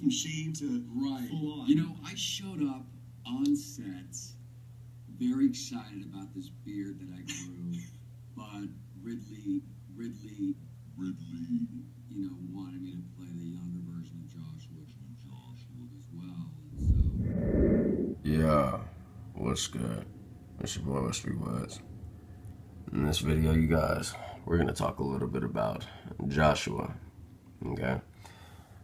from shave to full on. You know, I showed up on set very excited about this beard that I grew, but Ridley, you know, wanted me to play the younger version of Joshua as well. And so, yeah, what's good? It's your boy Whispy Woodz. In this video, you guys, we're gonna talk a little bit about Joshua. Okay.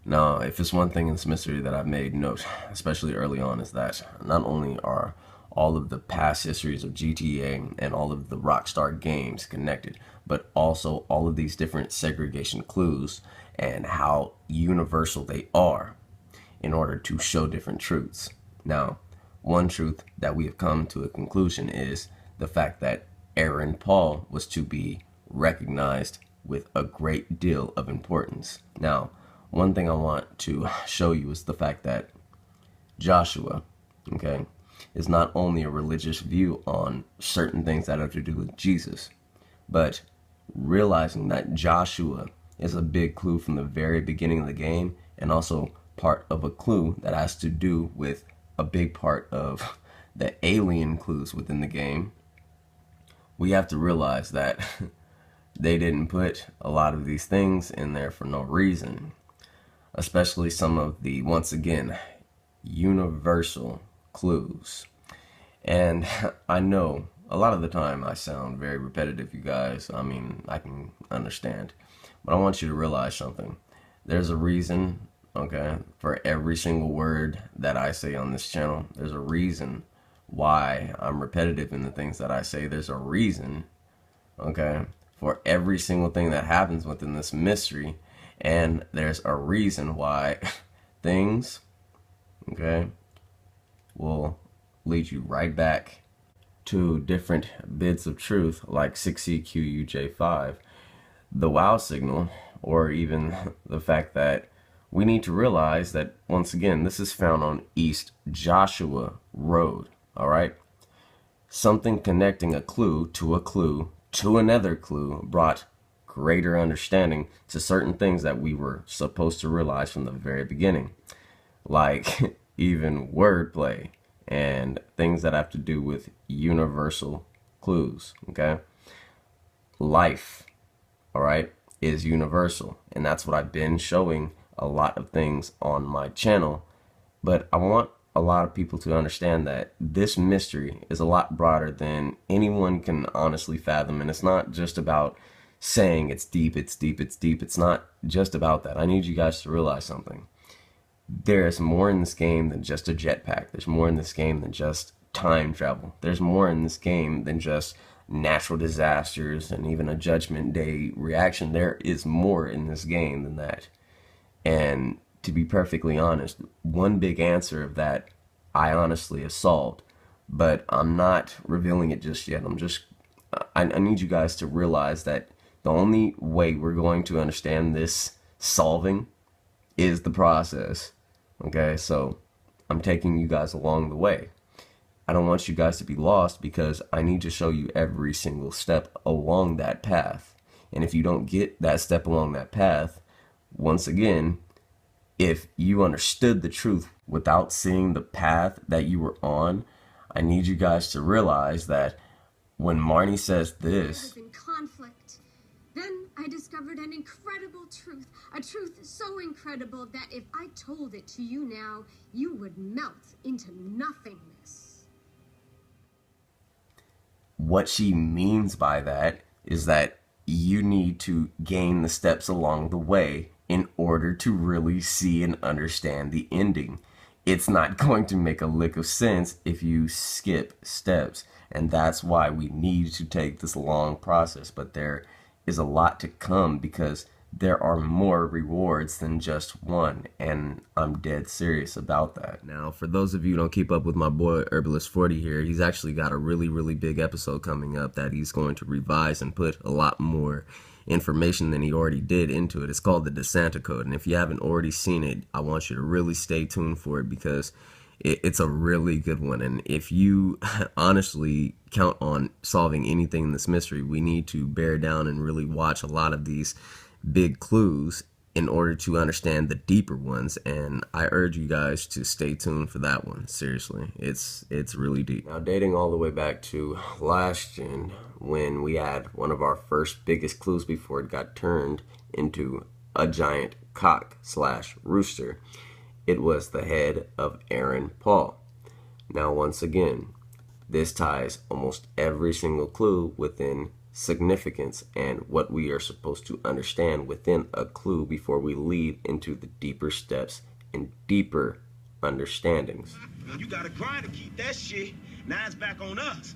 Now, if it's one thing in this mystery that I've made note, especially early on, is that not only are all of the past histories of GTA and all of the Rockstar games connected, but also all of these different segregation clues and how universal they are in order to show different truths. Now, one truth that we have come to a conclusion is the fact that Aaron Paul was to be recognized with a great deal of importance. Now, one thing I want to show you is the fact that Joshua, okay, is not only a religious view on certain things that have to do with Jesus, but realizing that Joshua is a big clue from the very beginning of the game, and also part of a clue that has to do with a big part of the alien clues within the game. We have to realize that they didn't put a lot of these things in there for no reason, especially some of the, once again, universal clues. And I know a lot of the time I sound very repetitive, you guys. I mean, I can understand, but I want you to realize something. There's a reason, okay, for every single word that I say on this channel. There's a reason why I'm repetitive in the things that I say. There's a reason, okay, for every single thing that happens within this mystery. And there's a reason why things, okay, will lead you right back to different bits of truth, like 6CQUJ5, the wow signal, or even the fact that we need to realize that, once again, this is found on East Joshua Road, all right? Something connecting a clue to another clue brought greater understanding to certain things that we were supposed to realize from the very beginning, like even wordplay and things that have to do with universal clues, okay? Life, all right, is universal, and that's what I've been showing a lot of things on my channel. But I want a lot of people to understand that this mystery is a lot broader than anyone can honestly fathom, and it's not just about saying it's deep, it's deep, it's deep. It's not just about that. I need you guys to realize something. There's more in this game than just a jetpack. There's more in this game than just time travel. There's more in this game than just natural disasters and even a Judgment Day reaction. There is more in this game than that. And to be perfectly honest, one big answer of that I honestly have solved, but I'm not revealing it just yet. I need you guys to realize that the only way we're going to understand this solving is the process, okay? So I'm taking you guys along the way. I don't want you guys to be lost, because I need to show you every single step along that path. And if you don't get that step along that path, once again, if you understood the truth without seeing the path that you were on, I need you guys to realize that when Marnie says this, in conflict, then I discovered an incredible truth, a truth so incredible that if I told it to you now, you would melt into nothingness. What she means by that is that you need to gain the steps along the way in order to really see and understand the ending. It's not going to make a lick of sense if you skip steps, and that's why we need to take this long process. But there is a lot to come, because there are more rewards than just one, and I'm dead serious about that. Now, for those of you who don't keep up with my boy Herbalist40 here, he's actually got a really big episode coming up that he's going to revise and put a lot more information than he already did into it. It's called the DeSanta Code, and if you haven't already seen it, I want you to really stay tuned for it, because it's a really good one. And if you honestly count on solving anything in this mystery, we need to bear down and really watch a lot of these big clues in order to understand the deeper ones, and I urge you guys to stay tuned for that one. Seriously, it's really deep. Now, dating all the way back to last gen, when we had one of our first biggest clues before it got turned into a giant cock / rooster, it was the head of Aaron Paul. Now, once again, this ties almost every single clue within significance and what we are supposed to understand within a clue before we lead into the deeper steps and deeper understandings. You gotta grind to keep that shit. Now it's back on us.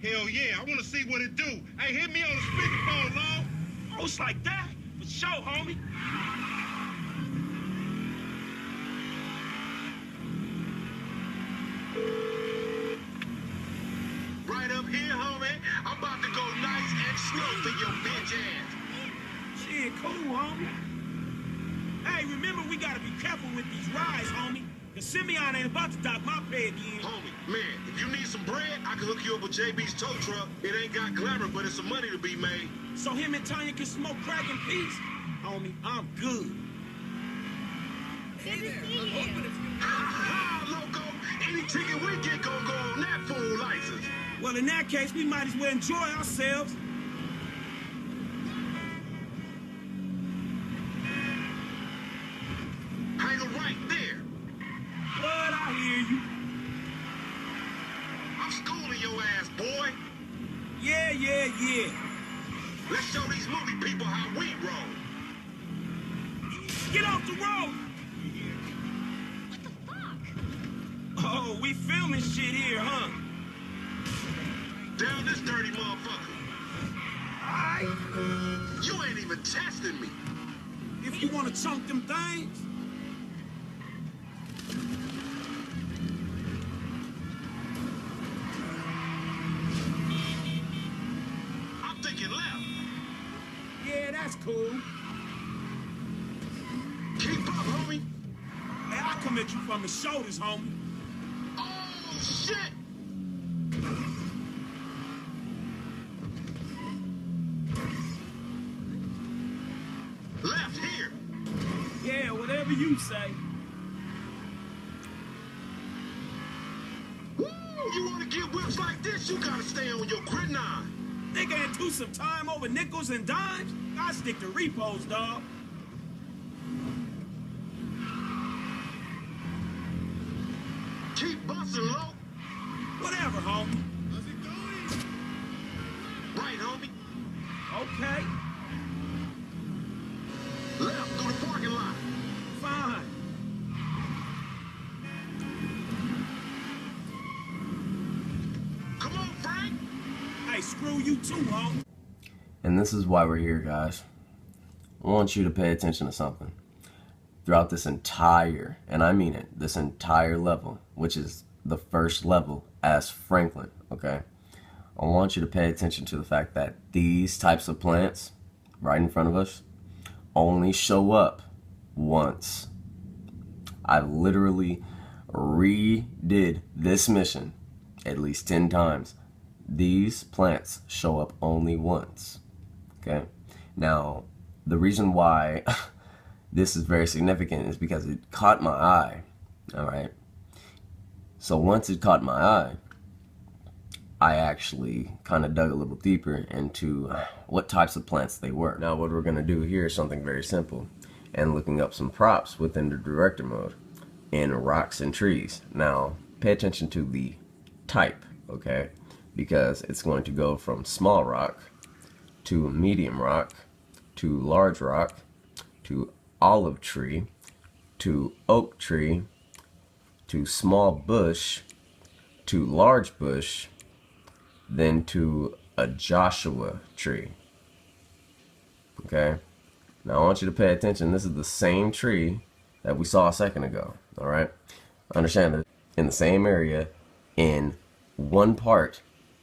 Hell yeah, I wanna see what it do. Hey, hit me on the speakerphone, Long. Oh, it's like that? For sure, homie. Right up here, homie. I'm about to go nice and slow for your bitch ass. Shit, cool, homie. Hey, remember, we gotta be careful with these rides, homie. Cause Simeon ain't about to dock my pay again. Homie, man, if you need some bread, I can hook you up with JB's tow truck. It ain't got glamour, but it's some money to be made. So him and Tanya can smoke crack in peace? Homie, I'm good. Good to see you. Ha, loco. Any ticket we get gonna go on that fool license. Well, in that case, we might as well enjoy ourselves. Hang her right there. But I hear you. I'm schooling your ass, boy. Yeah. Let's show these movie people how we roll. Get off the road! What the fuck? Oh, we filming shit here, huh? Down this dirty motherfucker. Alright. You ain't even testing me. If you want to chunk them things. I'm thinking left. Yeah, that's cool. Keep up, homie. Hey, I come at you from the shoulders, homie. Oh, shit. Left here. Yeah, whatever you say. Woo, you want to get whips like this, you gotta stay on your grid 9. Nigga ain't do some time over nickels and dimes. I stick to repos, dog. Keep busting low. Whatever, homie. Right, homie. Okay, Left through the parking lot. fine. Come on, Frank. Hey, screw you too, homie. And this is why we're here, guys. I want you to pay attention to something. Throughout this entire, and I mean it, this entire level, which is the first level as Franklin, okay? I want you to pay attention to the fact that these types of plants right in front of us only show up once. I literally redid this mission at least 10 times. These plants show up only once, okay? Now, the reason why this is very significant is because it caught my eye, all right? So once it caught my eye, I actually kind of dug a little deeper into what types of plants they were. Now what we're gonna do here is something very simple, and looking up some props within the director mode in rocks and trees. Now pay attention to the type, okay? Because it's going to go from small rock to medium rock to large rock to olive tree to oak tree to small bush to large bush, then to a Joshua tree. Okay? Now I want you to pay attention. This is the same tree that we saw a second ago. Alright? Understand that in the same area in one part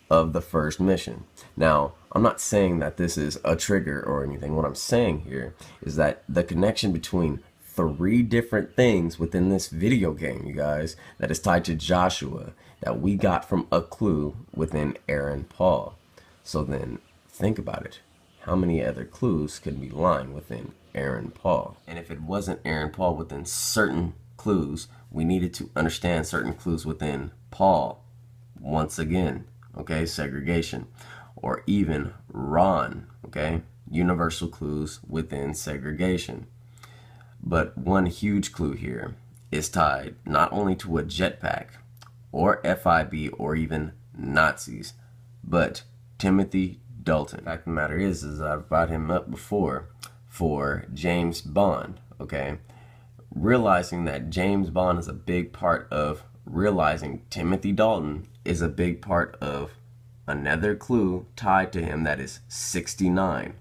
of the first mission. Now, I'm not saying that this is a trigger or anything. What I'm saying here is that the connection between 3 different things within this video game, you guys, that is tied to Joshua, that we got from a clue within Aaron Paul. So then, think about it. How many other clues could be lying within Aaron Paul. And if it wasn't Aaron Paul within certain clues, we needed to understand certain clues within Paul. Once again, okay, segregation. Or even Ron, okay, universal clues within segregation. But one huge clue here is tied not only to a jetpack or FIB or even Nazis, but Timothy Dalton. The fact of the matter is I've brought him up before for James Bond, okay? Realizing that James Bond is a big part of realizing Timothy Dalton is a big part of another clue tied to him, that is 69.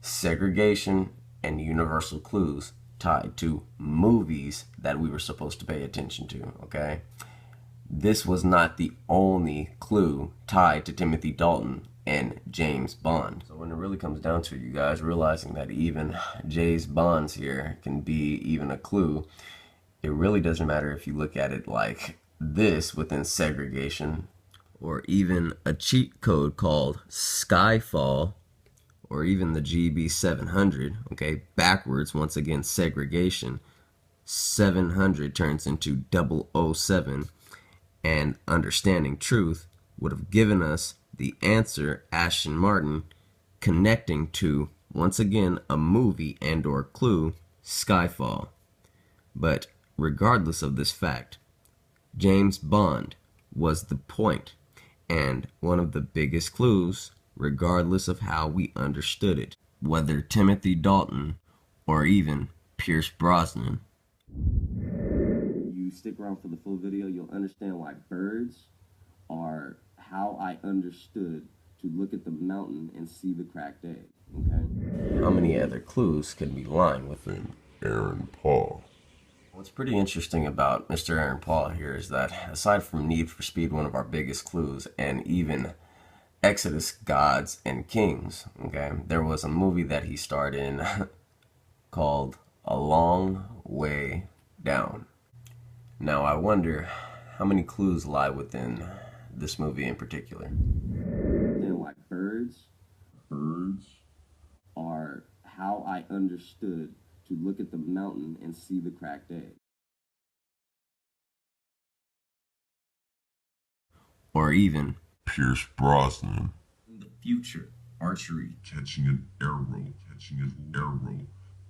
Segregation and universal clues tied to movies that we were supposed to pay attention to, okay? This was not the only clue tied to Timothy Dalton and James Bond. So when it really comes down to it, you guys, realizing that even James Bond's here can be even a clue, it really doesn't matter if you look at it like this within segregation, or even a cheat code called Skyfall, or even the GB 700, okay, backwards, once again, segregation. 700 turns into 007, and understanding truth would have given us the answer, Ashton Martin, connecting to, once again, a movie and or clue, Skyfall. But regardless of this fact, James Bond was the point, and one of the biggest clues, regardless of how we understood it, whether Timothy Dalton or even Pierce Brosnan. You stick around for the full video, you'll understand why birds are how I understood to look at the mountain and see the cracked egg, okay? How many other clues can be lying within Aaron Paul? What's pretty interesting about Mr. Aaron Paul here is that, aside from Need for Speed, one of our biggest clues, and even Exodus, Gods and Kings, okay, there was a movie that he starred in called A Long Way Down. Now I wonder how many clues lie within this movie in particular. And like birds are how I understood to look at the mountain and see the cracked egg. Or even Pierce Brosnan. in the future, archery. Catching an arrow.